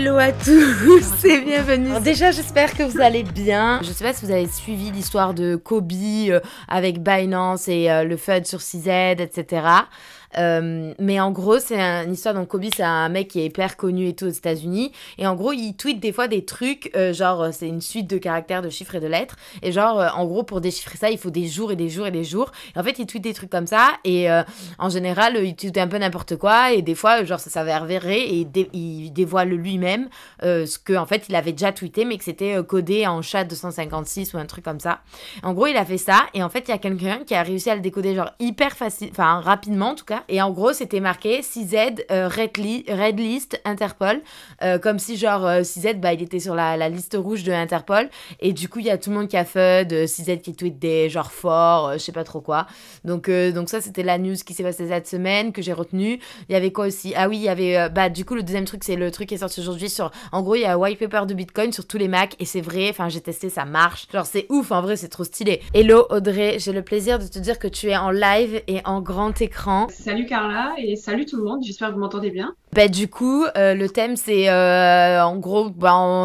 Hello à tous et bienvenue. Alors déjà, j'espère que vous allez bien. Je sais pas si vous avez suivi l'histoire de Kobe avec Binance et le FUD sur CZ, etc. Mais en gros, c'est une histoire. Donc, Kobe, c'est un mec qui est hyper connu et tout aux États-Unis. Et en gros, il tweet des fois des trucs, genre, c'est une suite de caractères, de chiffres et de lettres. Et genre, en gros, pour déchiffrer ça, il faut des jours et des jours et des jours. Et en fait, il tweet des trucs comme ça. Et en général, il tweet un peu n'importe quoi. Et des fois, genre, ça s'avère vrai. Et il dévoile lui-même ce qu'en fait, il avait déjà tweeté, mais que c'était codé en chat 256 ou un truc comme ça. En gros, il a fait ça. Et en fait, il y a quelqu'un qui a réussi à le décoder, genre, hyper facile, enfin, rapidement en tout cas. Et en gros, c'était marqué CZ, Red List, Interpol. Comme si, genre, CZ, bah, il était sur la liste rouge de Interpol. Et du coup, il y a tout le monde qui a FUD, CZ qui tweet des genres forts, je sais pas trop quoi. Donc ça, c'était la news qui s'est passée cette semaine, que j'ai retenue. Il y avait quoi aussi? Ah oui, il y avait... bah, du coup, le deuxième truc, c'est le truc qui est sorti aujourd'hui sur... En gros, il y a un white paper de Bitcoin sur tous les Macs. Et c'est vrai, enfin, j'ai testé, ça marche. Genre, c'est ouf, en vrai, c'est trop stylé. Hello, Audrey, j'ai le plaisir de te dire que tu es en live et en grand écran. Salut Carla et salut tout le monde, j'espère que vous m'entendez bien. Bah, du coup, le thème, c'est en gros,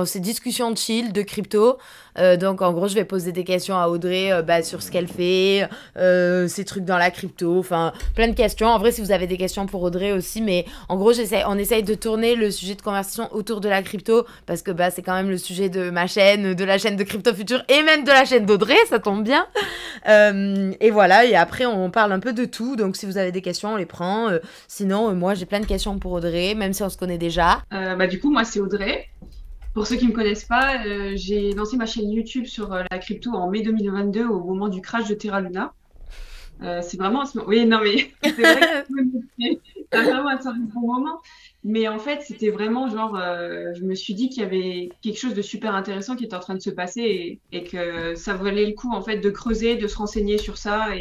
c'est discussion de chill, de crypto. Donc, en gros, je vais poser des questions à Audrey sur ce qu'elle fait, ses trucs dans la crypto, enfin, plein de questions. En vrai, si vous avez des questions pour Audrey aussi, mais en gros, on essaye de tourner le sujet de conversation autour de la crypto, parce que c'est quand même le sujet de ma chaîne, de la chaîne de Crypto Future, et même de la chaîne d'Audrey, ça tombe bien. Et voilà, et après, on parle un peu de tout. Donc, si vous avez des questions, on les prend. Sinon, moi, j'ai plein de questions pour Audrey, même si on se connaît déjà. Du coup, moi c'est Audrey. Pour ceux qui ne me connaissent pas, j'ai lancé ma chaîne YouTube sur la crypto en mai 2022 au moment du crash de Terra Luna. C'est vraiment... Oui, non mais c'est vrai que c'est vraiment un bon moment. Mais en fait, c'était vraiment genre, je me suis dit qu'il y avait quelque chose de super intéressant qui était en train de se passer et que ça valait le coup en fait de creuser, de se renseigner sur ça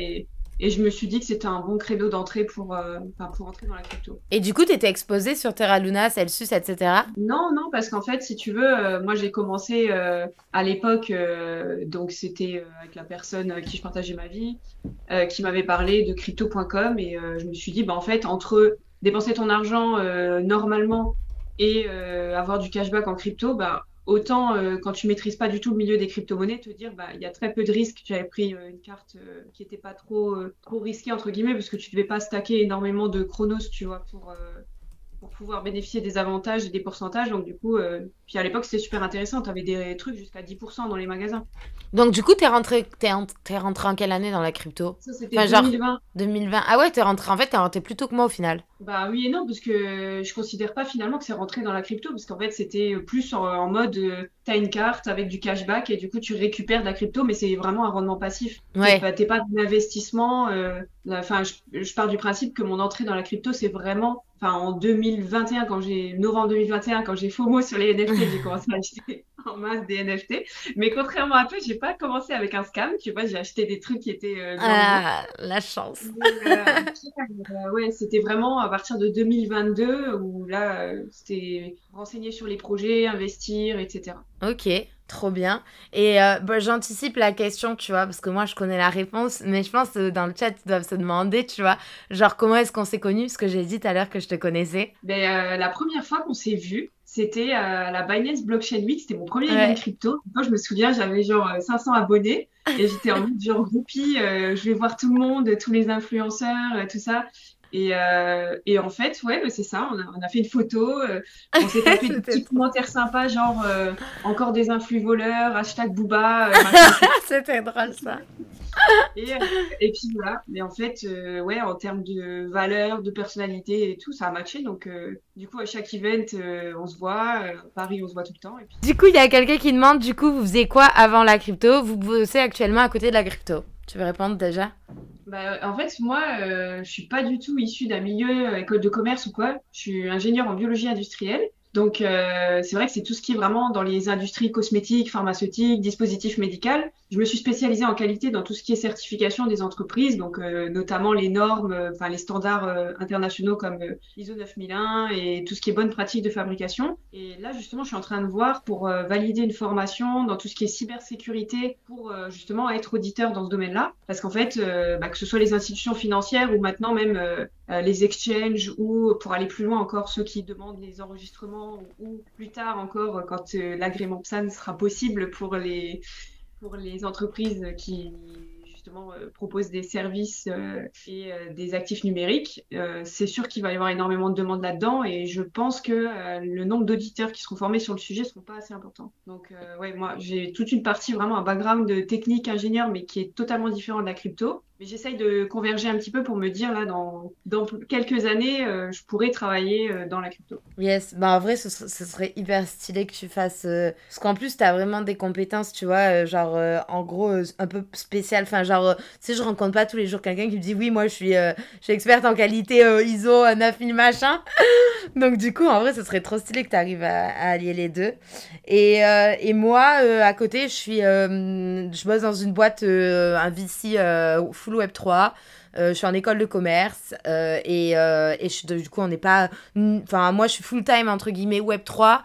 et je me suis dit que c'était un bon credo d'entrée pour entrer dans la crypto. Et du coup, t'étais exposée sur Terra Luna, Celsius, etc. Non, non, parce qu'en fait, si tu veux, moi j'ai commencé à l'époque, donc c'était avec la personne avec qui je partageais ma vie, qui m'avait parlé de crypto.com et je me suis dit, bah en fait, entre dépenser ton argent normalement et avoir du cashback en crypto, bah autant quand tu maîtrises pas du tout le milieu des crypto-monnaies, te dire, bah il y a très peu de risques. J'avais pris une carte qui était pas trop risquée entre guillemets, parce que tu devais pas stacker énormément de chronos, tu vois, pour pouvoir bénéficier des avantages et des pourcentages. Donc, du coup, puis à l'époque, c'était super intéressant. Tu avais des trucs jusqu'à 10% dans les magasins. Donc, du coup, t'es rentré en quelle année dans la crypto? Ça, c'était Enfin, genre 2020. 2020. Ah ouais, t'es rentré plus tôt que moi au final. Bah oui et non, parce que je considère pas finalement que c'est rentré dans la crypto, parce qu'en fait, c'était plus en mode, t'as une carte avec du cashback et du coup, tu récupères de la crypto, mais c'est vraiment un rendement passif. Ouais. T'es pas dans l'investissement. Enfin, je pars du principe que mon entrée dans la crypto, c'est vraiment, enfin, en 2021, novembre 2021, quand j'ai FOMO sur les NFT, j'ai commencé à acheter en masse des NFT. Mais contrairement à toi, j'ai pas commencé avec un scam, tu vois, j'ai acheté des trucs qui étaient bien bons. Ah, la chance. Ouais, c'était vraiment à partir de 2022 où là, c'était renseigner sur les projets, investir, etc. Ok, trop bien. Et j'anticipe la question, tu vois, parce que moi, je connais la réponse, mais je pense que dans le chat, ils doivent se demander, tu vois, genre, comment est-ce qu'on s'est connus, parce que j'ai dit tout à l'heure que je te connaissais. La première fois qu'on s'est vu, c'était à la Binance Blockchain Week, c'était mon premier event Ouais. crypto. Moi, je me souviens, j'avais genre 500 abonnés et j'étais en mode genre groupie, je vais voir tout le monde, tous les influenceurs, tout ça. Et en fait, ouais, c'est ça, on a fait une photo, on s'est tapé des C'était petits trop... commentaires sympas, genre encore des influx voleurs, hashtag Booba, machin. C'était drôle, ça. Et, euh, et puis voilà, mais en fait, ouais, en termes de valeur, de personnalité et tout, ça a matché. Donc, du coup, à chaque event, on se voit. À Paris, on se voit tout le temps. Et puis... Du coup, il y a quelqu'un qui demande, du coup, vous faisiez quoi avant la crypto? Vous bossez actuellement à côté de la crypto. Tu veux répondre déjà? Bah, en fait, moi, je suis pas du tout issue d'un milieu école de commerce ou quoi. Je suis ingénieure en biologie industrielle. Donc, c'est vrai que c'est tout ce qui est vraiment dans les industries cosmétiques, pharmaceutiques, dispositifs médicaux. Je me suis spécialisée en qualité dans tout ce qui est certification des entreprises, donc notamment les normes, enfin les standards internationaux comme ISO 9001 et tout ce qui est bonne pratique de fabrication. Et là, justement, je suis en train de voir pour valider une formation dans tout ce qui est cybersécurité pour justement être auditeur dans ce domaine-là. Parce qu'en fait, que ce soit les institutions financières ou maintenant même les exchanges ou pour aller plus loin encore, ceux qui demandent les enregistrements ou plus tard encore, quand l'agrément PSAN sera possible pour les entreprises qui justement proposent des services et des actifs numériques. C'est sûr qu'il va y avoir énormément de demandes là-dedans et je pense que le nombre d'auditeurs qui seront formés sur le sujet ne seront pas assez importants. Donc ouais, moi j'ai toute une partie, vraiment un background de technique ingénieur, mais qui est totalement différent de la crypto. Mais j'essaye de converger un petit peu pour me dire, là, dans quelques années, je pourrais travailler dans la crypto. Yes, bah en vrai, ce serait hyper stylé que tu fasses. Parce qu'en plus, t'as vraiment des compétences, tu vois, genre, en gros, un peu spéciales. Enfin, genre, tu sais, je rencontre pas tous les jours quelqu'un qui me dit, oui, moi, je suis experte en qualité ISO 9000 machin. Donc, du coup, en vrai, ce serait trop stylé que t'arrives à allier les deux. Et moi, à côté, je bosse dans une boîte, un VC full Web3. Je suis en école de commerce du coup on n'est pas, enfin moi je suis full time entre guillemets Web3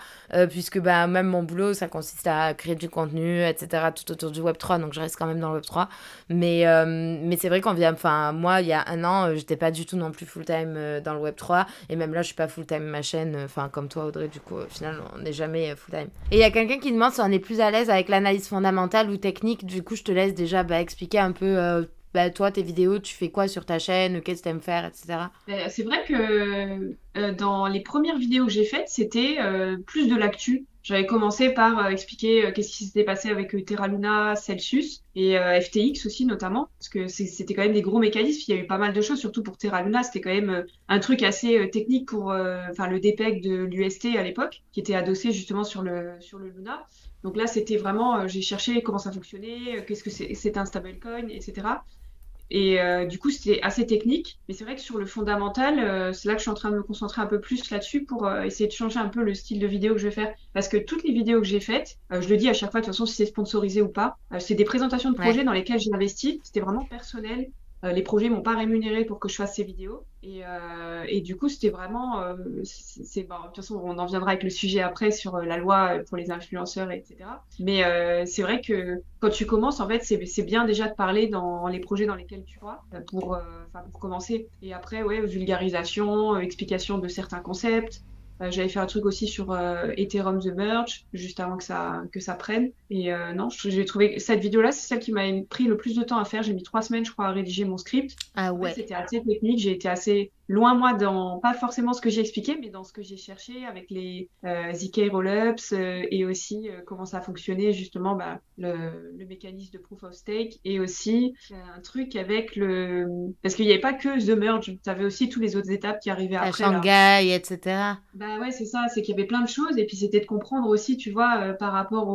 puisque bah même mon boulot ça consiste à créer du contenu etc tout autour du Web3 donc je reste quand même dans le Web3 mais c'est vrai enfin moi il y a un an j'étais pas du tout non plus full time dans le Web3 et même là je suis pas full time ma chaîne enfin comme toi Audrey du coup au final on n'est jamais full time et il y a quelqu'un qui demande si on est plus à l'aise avec l'analyse fondamentale ou technique. Du coup je te laisse déjà expliquer un peu bah, toi, tes vidéos, tu fais quoi sur ta chaîne, qu'est-ce que t'aimes faire, etc. C'est vrai que dans les premières vidéos que j'ai faites, c'était plus de l'actu. J'avais commencé par expliquer qu'est-ce qui s'était passé avec Terra Luna, Celsius et FTX aussi notamment, parce que c'était quand même des gros mécanismes. Il y a eu pas mal de choses, surtout pour Terra Luna, c'était quand même un truc assez technique pour enfin le DPEG de l'UST à l'époque, qui était adossé justement sur le Luna. Donc là, c'était vraiment, j'ai cherché comment ça fonctionnait, qu'est-ce que c'est un stablecoin, etc. Et du coup, c'était assez technique. Mais c'est vrai que sur le fondamental, c'est là que je suis en train de me concentrer un peu plus là-dessus pour essayer de changer un peu le style de vidéo que je vais faire. Parce que toutes les vidéos que j'ai faites, je le dis à chaque fois, de toute façon, si c'est sponsorisé ou pas, c'est des présentations de projets Ouais. dans lesquelles j'ai investi. C'était vraiment personnel. Les projets m'ont pas rémunéré pour que je fasse ces vidéos. Et du coup, c'était vraiment... bon, de toute façon, on en viendra avec le sujet après sur la loi pour les influenceurs, etc. Mais c'est vrai que quand tu commences, en fait, c'est bien déjà de parler dans les projets dans lesquels tu crois pour commencer. Et après, ouais, vulgarisation, explication de certains concepts. J'avais fait un truc aussi sur Ethereum The Merge, juste avant que ça prenne. Et non, j'ai trouvé cette vidéo-là, c'est celle qui m'a pris le plus de temps à faire. J'ai mis 3 semaines, je crois, à rédiger mon script. Ah En fait, ouais. c'était assez technique. J'ai été assez loin, moi, dans pas forcément ce que j'ai expliqué, mais dans ce que j'ai cherché avec les ZK Rollups et aussi comment ça fonctionnait, justement, bah, le mécanisme de Proof of Stake et aussi un truc avec le... Parce qu'il n'y avait pas que The Merge, tu avais aussi toutes les autres étapes qui arrivaient À après, là. Shanghai, etc. Bah ouais, c'est ça, c'est qu'il y avait plein de choses et puis c'était de comprendre aussi, tu vois, par rapport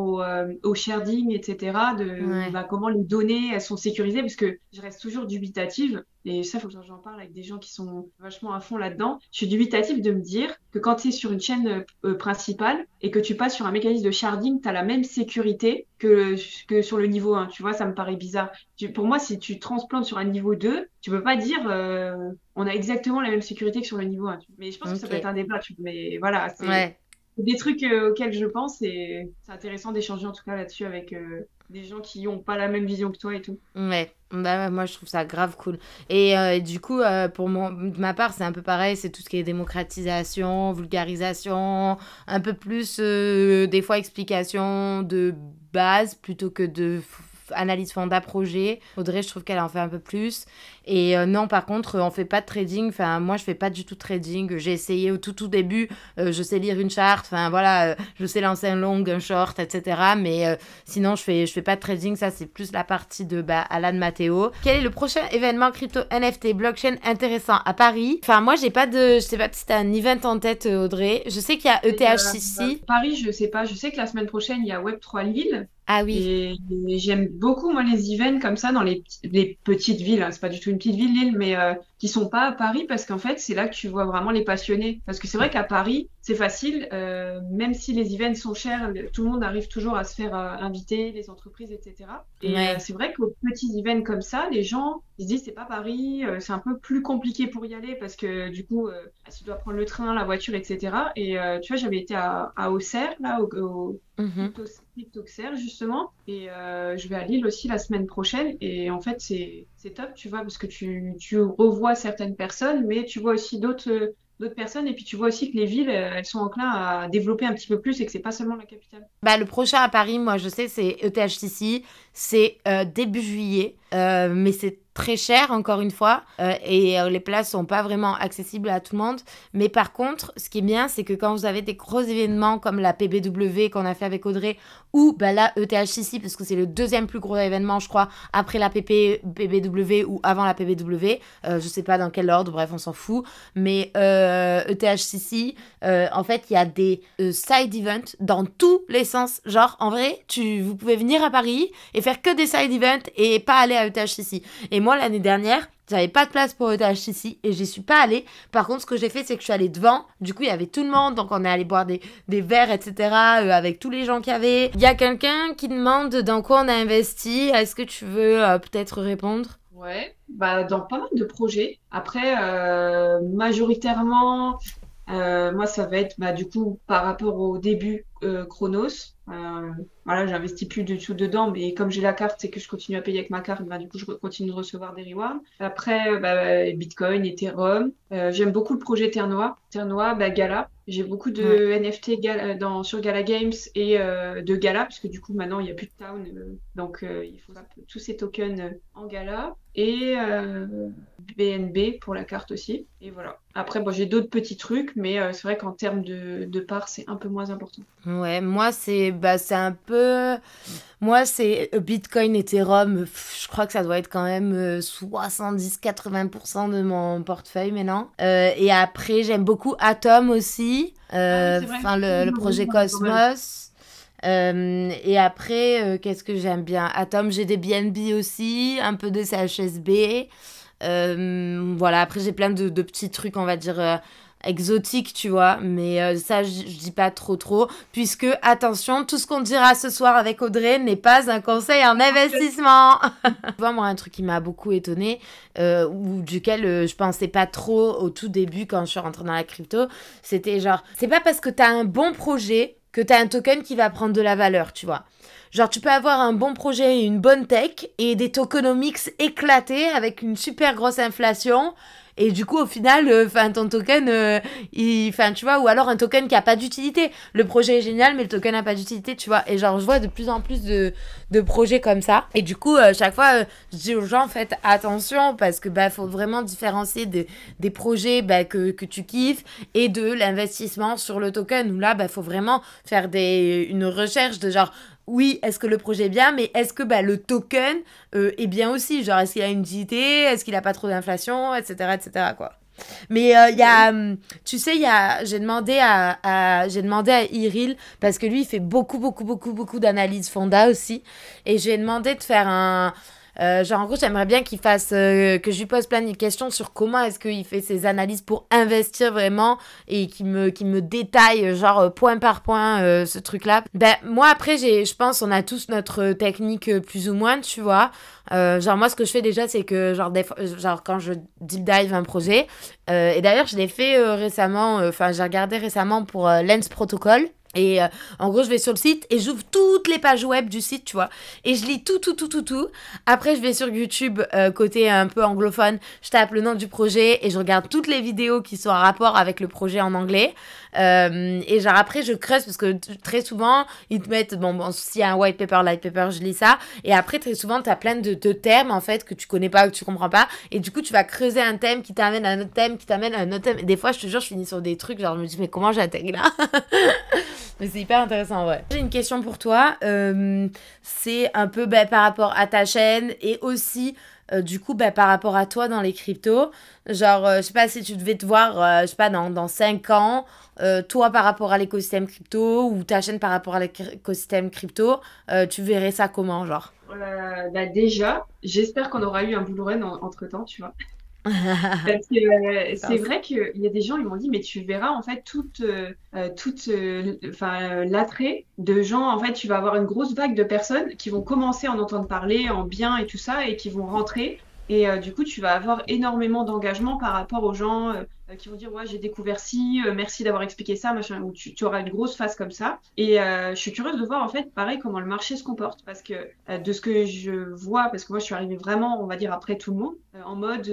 au sharding, etc., Ouais. bah, comment les données, elles sont sécurisées, parce que je reste toujours dubitative, et ça, faut que j'en parle avec des gens qui sont vachement à fond là-dedans. Je suis dubitative de me dire que quand tu es sur une chaîne principale et que tu passes sur un mécanisme de sharding, tu as la même sécurité que sur le niveau 1, tu vois, ça me paraît bizarre. Pour moi, si tu transplantes sur un niveau 2, tu peux pas dire on a exactement la même sécurité que sur le niveau 1. Mais je pense que ça peut être Ok. un débat. Mais voilà, c'est Ouais. des trucs auxquels je pense et c'est intéressant d'échanger en tout cas là-dessus avec des gens qui n'ont pas la même vision que toi et tout. Ouais. Bah ouais, moi je trouve ça grave cool. Du coup, de ma part, c'est un peu pareil, c'est tout ce qui est démocratisation, vulgarisation, un peu plus des fois explication de base plutôt que de analyse fonda projet. Audrey, je trouve qu'elle en fait un peu plus. Non, par contre, on fait pas de trading. Enfin, moi, je fais pas du tout de trading. J'ai essayé au tout début. Je sais lire une charte. Enfin, voilà, je sais lancer un long, un short, etc. Mais sinon, je fais pas de trading. Ça, c'est plus la partie de Alan Matteo. Quel est le prochain événement crypto NFT blockchain intéressant à Paris? Enfin, moi, je sais pas si t'as un event en tête, Audrey. Je sais qu'il y a ETHCC. Paris, je sais pas. Je sais que la semaine prochaine, il y a Web3 Lille. Ah oui. Et j'aime beaucoup, moi, les events comme ça dans les petites villes. Hein. C'est pas du tout une petite ville, Lille, mais qui sont pas à Paris parce qu'en fait, c'est là que tu vois vraiment les passionnés. Parce que c'est vrai qu'à Paris, c'est facile, même si les events sont chers, tout le monde arrive toujours à se faire inviter, les entreprises, etc. Et Ouais. c'est vrai qu'aux petits events comme ça, les gens, ils se disent, c'est pas Paris, c'est un peu plus compliqué pour y aller parce que du coup, tu dois prendre le train, la voiture, etc. Et tu vois, j'avais été à Auxerre, là, au Mhm. Cryptoxer justement et je vais à Lille aussi la semaine prochaine et en fait c'est top tu vois parce que tu revois vois certaines personnes, mais tu vois aussi d'autres personnes. Et puis tu vois aussi que les villes, elles sont enclins à développer un petit peu plus et que c'est pas seulement la capitale. Bah, le prochain à Paris, moi je sais, c'est ETHCC. C'est début juillet. Mais c'est très cher, encore une fois. Et les places sont pas vraiment accessibles à tout le monde. Mais par contre, ce qui est bien, c'est que quand vous avez des gros événements comme la PBW qu'on a fait avec Audrey, ou bah, là, ETHCC, parce que c'est le deuxième plus gros événement, je crois, après la PBW ou avant la PBW. Je sais pas dans quel ordre, bref, on s'en fout. Mais ETHCC, en fait, il y a des side events dans tous les sens. Genre, en vrai, vous pouvez venir à Paris et faire que des side events et pas aller à ETHCC. Et moi, l'année dernière, j'avais pas de place pour ETHCC et j'y suis pas allée. Par contre, ce que j'ai fait, c'est que je suis allée devant. Du coup, il y avait tout le monde, donc on est allé boire des verres, etc. Avec tous les gens qu'il y avait. Il y a quelqu'un qui demande dans quoi on a investi. Est-ce que tu veux peut-être répondre? Ouais, bah, dans pas mal de projets. Après, majoritairement, moi, ça va être bah, du coup par rapport au début Chronos. Voilà, j'investis plus du tout dedans, mais comme j'ai la carte, c'est que je continue à payer avec ma carte. Bah, du coup, je continue de recevoir des rewards. Après, bah, Bitcoin, Ethereum. J'aime beaucoup le projet Terre-Noire. Terre-Noire, bah, Gala. J'ai beaucoup de Ouais. NFT sur Gala Games et de Gala, puisque du coup, maintenant, il n'y a plus de Town. Donc, il faut tous ces tokens en Gala. Et BNB pour la carte aussi. Et voilà. Après, bon, j'ai d'autres petits trucs, mais c'est vrai qu'en termes de parts, c'est un peu moins important. Ouais, moi c'est un peu moi c'est Bitcoin Ethereum, je crois que ça doit être quand même 70-80% de mon portefeuille maintenant. Et après j'aime beaucoup Atom aussi, Ah oui, c'est vrai. enfin le projet J'en ai pas mal. Cosmos. Et après qu'est-ce que j'aime bien? Atom, j'ai des BNB aussi, un peu de CHSB. Voilà, après j'ai plein de petits trucs, on va dire, exotiques, tu vois. Mais ça, je dis pas trop. Puisque, attention, tout ce qu'on dira ce soir avec Audrey n'est pas un conseil en investissement. Tu vois, moi, un truc qui m'a beaucoup étonnée, ou duquel je pensais pas trop au tout début quand je suis rentrée dans la crypto, c'était genre, c'est pas parce que t'as un bon projet que t'as un token qui va prendre de la valeur, tu vois. Genre, tu peux avoir un bon projet et une bonne tech et des tokenomics éclatés avec une super grosse inflation. Et du coup, au final, ton token, tu vois, ou alors un token qui a pas d'utilité. Le projet est génial, mais le token n'a pas d'utilité, tu vois. Et genre, je vois de plus en plus de projets comme ça. Et du coup, chaque fois, je dis aux gens, faites attention, parce que bah, faut vraiment différencier des projets bah, que tu kiffes et de l'investissement sur le token. Où là, bah, faut vraiment faire une recherche de genre, oui, est-ce que le projet est bien, mais est-ce que bah, le token est bien aussi? Genre, est-ce qu'il a une utilité? Est-ce qu'il a pas trop d'inflation? Etc., quoi. Mais il y a, tu sais, j'ai demandé à Iril, parce que lui, il fait beaucoup d'analyses fonda aussi. Et j'ai demandé de faire genre, en gros, j'aimerais bien qu'il fasse, que je lui pose plein de questions sur comment est-ce qu'il fait ses analyses pour investir vraiment et qu'il me détaille, genre, point par point, ce truc-là. Ben, moi, après, je pense, on a tous notre technique plus ou moins, tu vois. Genre, moi, ce que je fais déjà, c'est que, genre quand je deep dive un projet, et d'ailleurs, je l'ai fait récemment, j'ai regardé récemment pour Lens Protocol. Et en gros, je vais sur le site et j'ouvre toutes les pages web du site, tu vois. Et je lis tout. Après, je vais sur YouTube, côté un peu anglophone. Je tape le nom du projet et je regarde toutes les vidéos qui sont en rapport avec le projet en anglais. Et genre, après, je creuse parce que très souvent, ils te mettent, bon s'il y a un white paper, light paper, je lis ça. Et après, très souvent, t'as plein de termes, en fait, que tu connais pas ou que tu comprends pas. Et du coup, tu vas creuser un thème qui t'amène à un autre thème, qui t'amène à un autre thème. Et des fois, je te jure, je finis sur des trucs, genre, je me dis, mais comment j'intègre là? Mais c'est hyper intéressant, ouais. J'ai une question pour toi. C'est un peu par rapport à ta chaîne et aussi, du coup, par rapport à toi dans les cryptos. Genre, je sais pas si tu devais te voir, je sais pas, dans 5 ans, toi par rapport à l'écosystème crypto ou ta chaîne par rapport à l'écosystème crypto, tu verrais ça comment, genre? Bah déjà, j'espère qu'on aura eu un bull run entre-temps, tu vois. Parce que c'est Merci. vrai qu'il y a des gens, ils m'ont dit, mais tu verras en fait l'attrait de gens. En fait, tu vas avoir une grosse vague de personnes qui vont commencer à en entendre parler en bien et tout ça et qui vont rentrer. Et du coup, tu vas avoir énormément d'engagement par rapport aux gens. qui vont dire ouais j'ai découvert ci, merci d'avoir expliqué ça, machin, ou tu auras une grosse phase comme ça. Et je suis curieuse de voir en fait pareil comment le marché se comporte parce que de ce que je vois, parce que moi je suis arrivée vraiment on va dire après tout le monde, en mode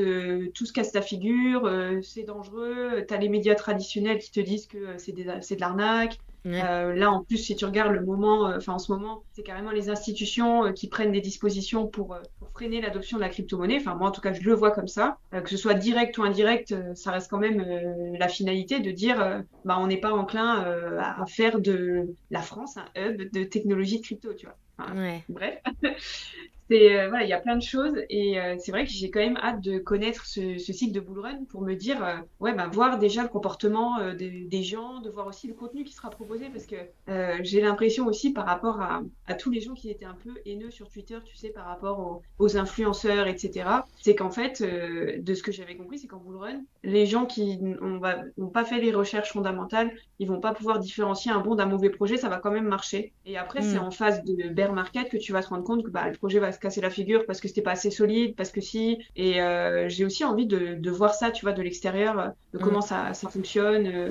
tout se casse ta figure, c'est dangereux, t'as les médias traditionnels qui te disent que c'est de l'arnaque. Ouais. Là, en plus, si tu regardes le moment, enfin en ce moment, c'est carrément les institutions qui prennent des dispositions pour freiner l'adoption de la crypto-monnaie. Enfin, moi, en tout cas, je le vois comme ça. Que ce soit direct ou indirect, ça reste quand même la finalité de dire, bah, on n'est pas enclin à faire de la France un hub de technologie de crypto, tu vois. Enfin, Ouais. bref. C'est voilà, il y a plein de choses et c'est vrai que j'ai quand même hâte de connaître ce cycle de Bull Run pour me dire ouais bah voir déjà le comportement des gens, de voir aussi le contenu qui sera proposé parce que j'ai l'impression aussi par rapport à tous les gens qui étaient un peu haineux sur Twitter, tu sais, par rapport aux influenceurs, etc. C'est qu'en fait, de ce que j'avais compris, c'est qu'en Bull Run, les gens qui ont pas fait les recherches fondamentales, ils vont pas pouvoir différencier un bon d'un mauvais projet, ça va quand même marcher. Et après, c'est en phase de bear market que tu vas te rendre compte que bah, le projet va se casser la figure parce que c'était pas assez solide, parce que si. Et j'ai aussi envie de voir ça, tu vois, de l'extérieur, de comment ça fonctionne, euh,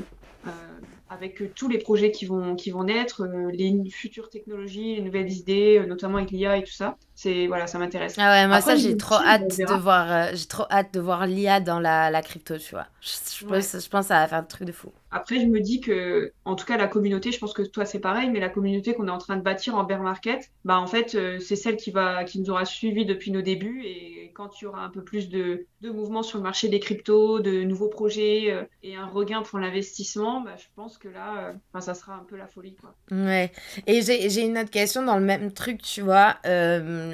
avec tous les projets qui vont naître, les futures technologies, les nouvelles idées, notamment avec l'IA et tout ça. C'est voilà, ça m'intéresse. Ah ouais, moi Après, ça niveau utile, on verra. j'ai trop hâte de voir l'IA dans la crypto, tu vois. Ouais. Je pense que ça va faire un truc de fou. Après, je me dis que, en tout cas, la communauté, je pense que toi c'est pareil, mais la communauté qu'on est en train de bâtir en bear market, bah en fait, c'est celle qui nous aura suivis depuis nos débuts. Et quand il y aura un peu plus de mouvements sur le marché des cryptos, de nouveaux projets et un regain pour l'investissement, bah, je pense que là, enfin, ça sera un peu la folie, quoi. Ouais. Et j'ai une autre question dans le même truc, tu vois.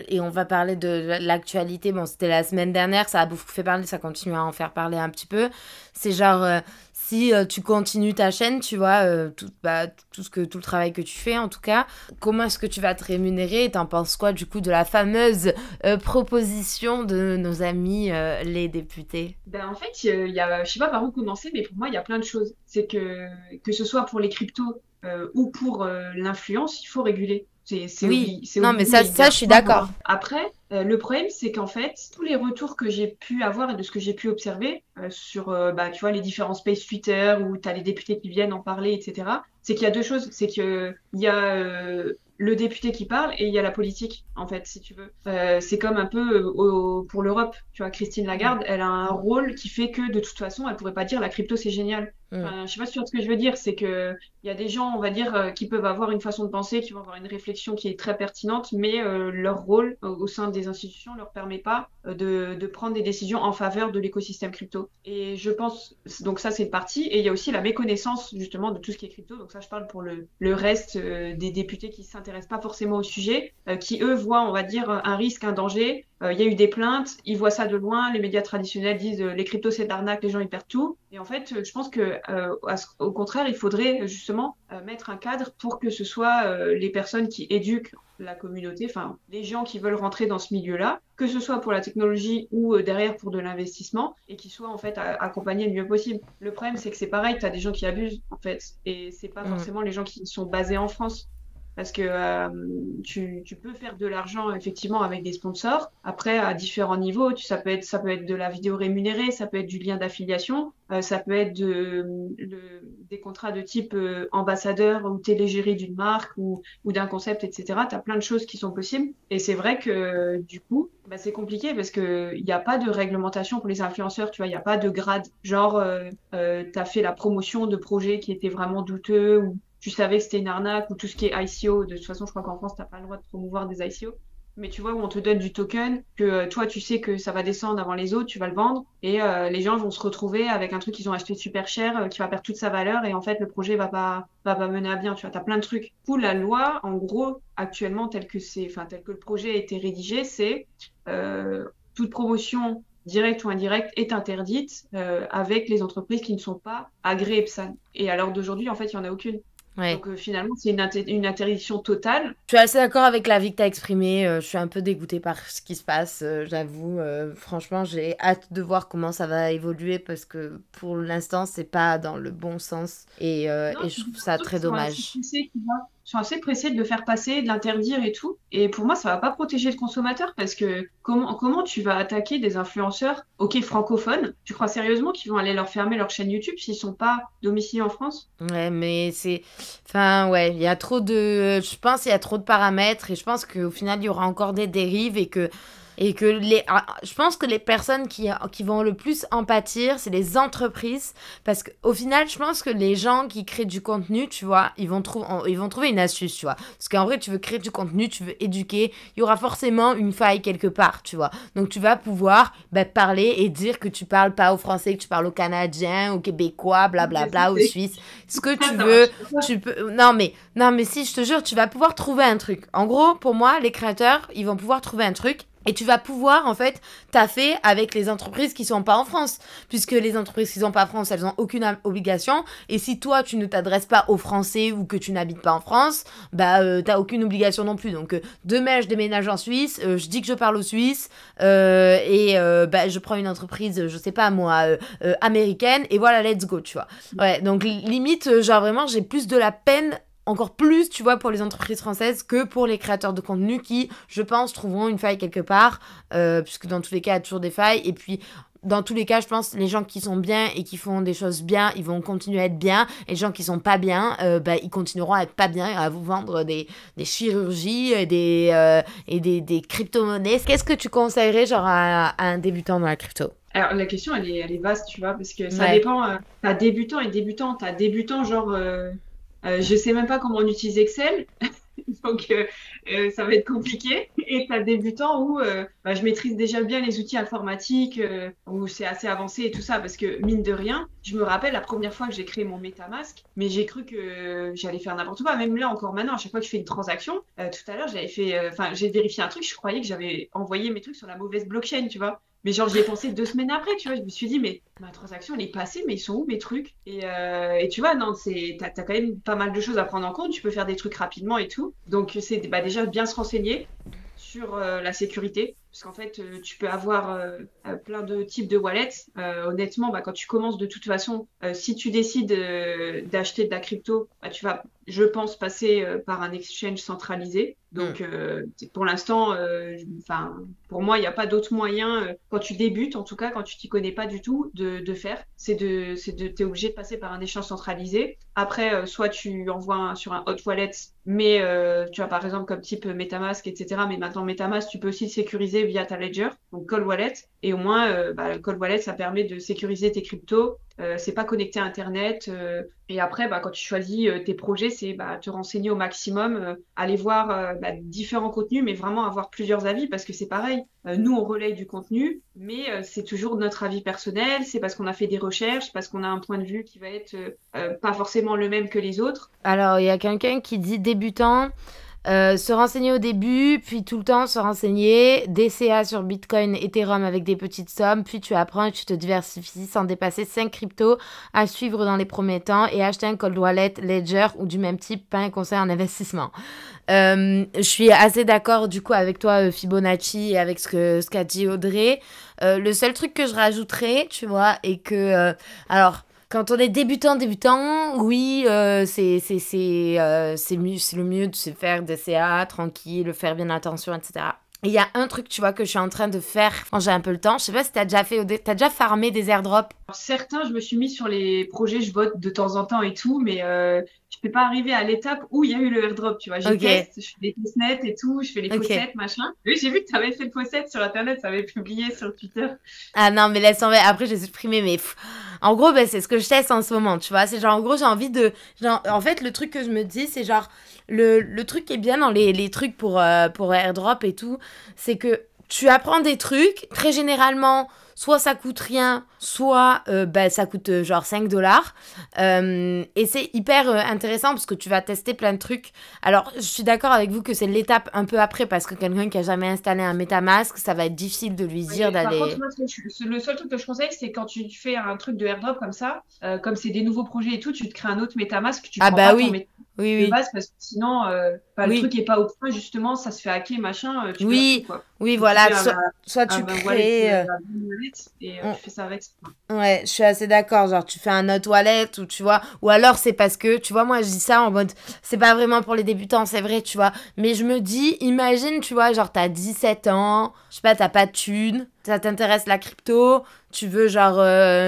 Et on va parler de l'actualité. Bon, c'était la semaine dernière, ça a beaucoup fait parler, ça continue à en faire parler un petit peu. C'est genre, si tu continues ta chaîne, tu vois, tout le travail que tu fais en tout cas, comment est-ce que tu vas te rémunérer? Et t'en penses quoi du coup de la fameuse proposition de nos amis les députés? Ben, en fait, il y a, je sais pas par où commencer, mais pour moi, il y a plein de choses. C'est que ce soit pour les cryptos ou pour l'influence, il faut réguler. Oui, C'est non, mais obligé, il y a une ça, je suis d'accord. Après, le problème, c'est qu'en fait, tous les retours que j'ai pu avoir et de ce que j'ai pu observer sur, bah, tu vois, les différents spaces Twitter où tu as les députés qui viennent en parler, etc., c'est qu'il y a deux choses. C'est que il y a le député qui parle et il y a la politique, en fait, si tu veux. C'est comme un peu pour l'Europe. Tu vois, Christine Mm, Lagarde, elle a un rôle qui fait que de toute façon, elle pourrait pas dire la crypto, c'est génial. mm. Enfin, je sais pas si tu vois ce que je veux dire, c'est que il y a des gens, on va dire, qui peuvent avoir une façon de penser, qui vont avoir une réflexion qui est très pertinente, mais leur rôle au sein des institutions leur permet pas de prendre des décisions en faveur de l'écosystème crypto. Et je pense, donc ça c'est une partie, et il y a aussi la méconnaissance justement de tout ce qui est crypto. Donc ça je parle pour le reste des députés qui s'intéressent pas forcément au sujet, qui eux voient, on va dire, un risque, un danger. Il y a eu des plaintes, ils voient ça de loin, les médias traditionnels disent les cryptos c'est de l'arnaque, les gens ils perdent tout. Et en fait, je pense que au contraire, il faudrait justement mettre un cadre pour que ce soit les personnes qui éduquent la communauté, enfin les gens qui veulent rentrer dans ce milieu-là, que ce soit pour la technologie ou derrière pour de l'investissement, et qui soient en fait accompagnés le mieux possible. Le problème, c'est que c'est pareil, tu as des gens qui abusent en fait, et c'est pas Mm. forcément les gens qui sont basés en France. Parce que tu peux faire de l'argent effectivement avec des sponsors. Après, à différents niveaux, ça peut être de la vidéo rémunérée, ça peut être du lien d'affiliation, ça peut être des contrats de type ambassadeur ou télégérie d'une marque ou d'un concept, etc. Tu as plein de choses qui sont possibles. Et c'est vrai que du coup, bah, c'est compliqué parce que il n'y a pas de réglementation pour les influenceurs, tu vois, il n'y a pas de grade. Genre, tu as fait la promotion de projets qui étaient vraiment douteux ou tu savais que c'était une arnaque ou tout ce qui est ICO. De toute façon, je crois qu'en France, t'as pas le droit de promouvoir des ICO. Mais tu vois, où on te donne du token, que toi, tu sais que ça va descendre avant les autres, tu vas le vendre, et les gens vont se retrouver avec un truc qu'ils ont acheté super cher, qui va perdre toute sa valeur, et en fait, le projet va pas mener à bien, tu vois, t'as plein de trucs. Pour la loi, en gros, actuellement, tel que le projet a été rédigé, c'est toute promotion directe ou indirecte est interdite avec les entreprises qui ne sont pas agréées PSAN. Et à l'heure d'aujourd'hui, en fait, il y en a aucune. Ouais. Donc finalement, c'est une interdiction totale. Je suis assez d'accord avec l'avis que tu as exprimé. Je suis un peu dégoûtée par ce qui se passe, j'avoue. Franchement, j'ai hâte de voir comment ça va évoluer parce que pour l'instant, c'est pas dans le bon sens et Non, je puis trouve ça surtout très qu'ils sont assez dommage. poussés, tu vois. sont assez pressés de le faire passer, de l'interdire et tout. Et pour moi, ça va pas protéger le consommateur parce que comment tu vas attaquer des influenceurs, ok, francophones? Tu crois sérieusement qu'ils vont aller leur fermer leur chaîne YouTube s'ils sont pas domiciliés en France? Ouais, mais c'est... Enfin, ouais, il y a trop de... Je pense qu'il y a trop de paramètres et je pense qu'au final, il y aura encore des dérives et que je pense que les personnes qui vont le plus en pâtir, c'est les entreprises. Parce qu'au final, je pense que les gens qui créent du contenu, tu vois, ils vont trouver une astuce, tu vois. Parce qu'en vrai, tu veux créer du contenu, tu veux éduquer, il y aura forcément une faille quelque part, tu vois. Donc, tu vas pouvoir parler et dire que tu parles pas au français, que tu parles au canadien, au québécois, blablabla, au suisse. Ce que tu Ça veux, marche pas. tu peux... Non, mais si, je te jure, tu vas pouvoir trouver un truc. En gros, pour moi, les créateurs, ils vont pouvoir trouver un truc. Et tu vas pouvoir, en fait, taffer avec les entreprises qui sont pas en France. Puisque les entreprises qui sont pas en France, elles ont aucune obligation. Et si toi, tu ne t'adresses pas aux Français ou que tu n'habites pas en France, t'as aucune obligation non plus. Donc, demain, je déménage en Suisse, je dis que je parle aux Suisses, je prends une entreprise, je sais pas moi, américaine, et voilà, let's go, tu vois. Ouais, donc limite, genre vraiment, j'ai plus de la peine encore plus, tu vois, pour les entreprises françaises que pour les créateurs de contenu qui, je pense, trouveront une faille quelque part, puisque dans tous les cas, il y a toujours des failles. Et puis, dans tous les cas, je pense, les gens qui sont bien et qui font des choses bien, ils vont continuer à être bien. Et les gens qui sont pas bien, ils continueront à être pas bien, à vous vendre des chirurgies et des crypto-monnaies. Qu'est-ce que tu conseillerais, genre, à un débutant dans la crypto? Alors, la question, elle est vaste, tu vois, parce que ça Ouais. dépend. T'as débutant et débutant. T'as débutant, genre, je sais même pas comment on utilise Excel, donc ça va être compliqué. Et t'as débutant où je maîtrise déjà bien les outils informatiques, où c'est assez avancé et tout ça, parce que mine de rien, je me rappelle la première fois que j'ai créé mon MetaMask, mais j'ai cru que j'allais faire n'importe quoi. Même là, encore maintenant, à chaque fois que je fais une transaction, tout à l'heure, j'ai vérifié un truc, je croyais que j'avais envoyé mes trucs sur la mauvaise blockchain, tu vois. Mais genre, j'y ai pensé 2 semaines après, tu vois. Je me suis dit, mais ma transaction, elle est passée, mais ils sont où mes trucs? Et tu vois, non, t'as quand même pas mal de choses à prendre en compte. Tu peux faire des trucs rapidement et tout. Donc, c'est déjà bien se renseigner sur la sécurité. Parce qu'en fait, tu peux avoir plein de types de wallets. Honnêtement, quand tu commences de toute façon, si tu décides d'acheter de la crypto, tu vas, je pense, passer par un exchange centralisé. Donc, pour l'instant, pour moi, il n'y a pas d'autre moyen, quand tu débutes, en tout cas, quand tu t'y connais pas du tout, de faire. T'es obligé de passer par un échange centralisé. Après, soit tu envoies sur un hot wallet, mais tu as par exemple comme type MetaMask, etc. Mais maintenant, MetaMask, tu peux aussi le sécuriser via ta Ledger, donc Cold Wallet. Et au moins, le Cold Wallet, ça permet de sécuriser tes cryptos. C'est pas connecté à Internet. Et après, quand tu choisis tes projets, c'est te renseigner au maximum, aller voir différents contenus, mais vraiment avoir plusieurs avis, parce que c'est pareil. Nous, on relaye du contenu, mais c'est toujours notre avis personnel. C'est parce qu'on a fait des recherches, parce qu'on a un point de vue qui va être pas forcément le même que les autres. Alors, il y a quelqu'un qui dit débutant. Se renseigner au début, puis tout le temps se renseigner, DCA sur Bitcoin, Ethereum avec des petites sommes, puis tu apprends et tu te diversifies sans dépasser 5 cryptos à suivre dans les premiers temps et acheter un cold wallet, Ledger ou du même type, pas un conseil en investissement. Je suis assez d'accord du coup avec toi Fibonacci et avec ce qu'a dit Audrey. Le seul truc que je rajouterais, tu vois, est que... alors... Quand on est débutant, oui, c'est le mieux de se faire des CA tranquille, faire bien attention, etc. Et il y a un truc, tu vois, que je suis en train de faire quand j'ai un peu le temps. Je sais pas si t'as déjà farmé des airdrops. Alors, certains, je me suis mis sur les projets, je vote de temps en temps et tout, mais je peux pas arriver à l'étape où il y a eu le airdrop, tu vois. Je Ok, teste, je fais des testnets et tout, je fais les ok. possets, machin. Oui, j'ai vu que tu avais fait le posset sur Internet, ça avait publié sur Twitter. Ah non, mais laisse tomber. Après, j'ai supprimé, mais en gros, c'est ce que je teste en ce moment, tu vois. C'est genre, en gros, j'ai envie de... Genre, en fait, le truc que je me dis, c'est genre... Le truc qui est bien dans les trucs pour airdrop et tout, c'est que tu apprends des trucs, très généralement, soit ça coûte rien, soit ça coûte genre 5 dollars. Et c'est hyper intéressant parce que tu vas tester plein de trucs. Alors, je suis d'accord avec vous que c'est l'étape un peu après parce que quelqu'un qui a jamais installé un MetaMask, ça va être difficile de lui Oui, dire mais par contre, d'aller... moi, le seul truc que je conseille, c'est quand tu fais un truc de airdrop comme ça, comme c'est des nouveaux projets et tout, tu te crées un autre MetaMask, tu Ah prends bah pas ton oui, MetaMask oui, de oui, base parce que sinon, le oui. truc est pas au point, justement, ça se fait hacker, machin, tu perds tout, Oui, quoi. oui, Donc, tu voilà. fais Soit tu un wallet, crées... un wallet, wallet et tu fais ça avec ça. Ouais, je suis assez d'accord. Genre, tu fais un hot wallet ou tu vois. Ou alors, c'est parce que, tu vois, moi, je dis ça en mode. C'est pas vraiment pour les débutants, c'est vrai, tu vois. Mais je me dis, imagine, tu vois, genre, t'as 17 ans, je sais pas, t'as pas de thunes, ça t'intéresse la crypto, tu veux, genre,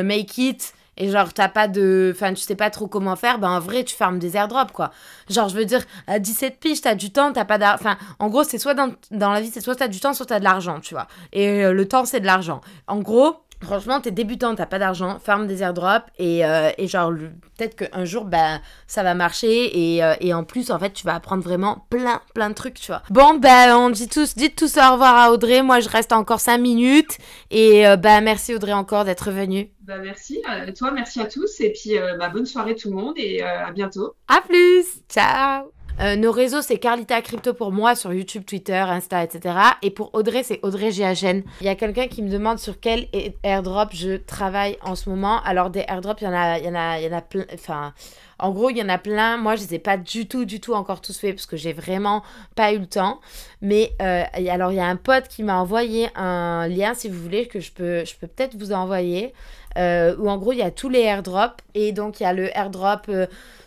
make it. Et genre, t'as pas de... Enfin, tu sais pas trop comment faire. Ben, en vrai, tu farmes des airdrops, quoi. Genre, je veux dire, à 17 piges, t'as du temps, t'as pas d'argent. Enfin, en gros, c'est soit dans la vie, c'est soit t'as du temps, soit t'as de l'argent, tu vois. Et le temps, c'est de l'argent. En gros, franchement, t'es débutant, t'as pas d'argent, farme des airdrops. Et genre, peut-être qu'un jour, ben, ça va marcher. Et en plus, en fait, tu vas apprendre vraiment plein de trucs, tu vois. Bon, ben, on dit tous au revoir à Audrey. Moi, je reste encore 5 minutes. Et ben, merci Audrey encore d'être venue. Bah, merci à toi, merci à tous. Et puis, bonne soirée tout le monde et à bientôt. À plus. Ciao. Nos réseaux, c'est Carlita Crypto pour moi sur YouTube, Twitter, Insta, etc. Et pour Audrey, c'est Audrey GHN. Il y a quelqu'un qui me demande sur quel airdrop je travaille en ce moment. Alors, des airdrops, il y en a plein. Enfin, en gros, il y en a plein. Moi, je ne les ai pas du tout encore tous faits parce que j'ai vraiment pas eu le temps. Mais alors, il y a un pote qui m'a envoyé un lien, si vous voulez, que je peux peut-être vous envoyer. Où en gros, il y a tous les airdrops. Et donc, il y a le airdrop...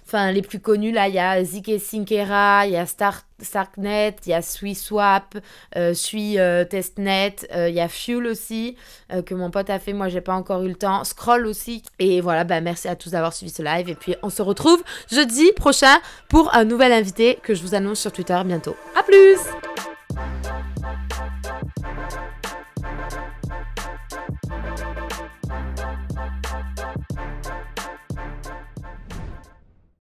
Enfin, les plus connus, là, il y a Zk Syncera, il y a Starknet, il y a SuiSwap, Testnet, il y a Fuel aussi, que mon pote a fait, moi j'ai pas encore eu le temps, Scroll aussi. Et voilà, bah merci à tous d'avoir suivi ce live. Et puis on se retrouve jeudi prochain pour un nouvel invité que je vous annonce sur Twitter bientôt. À plus!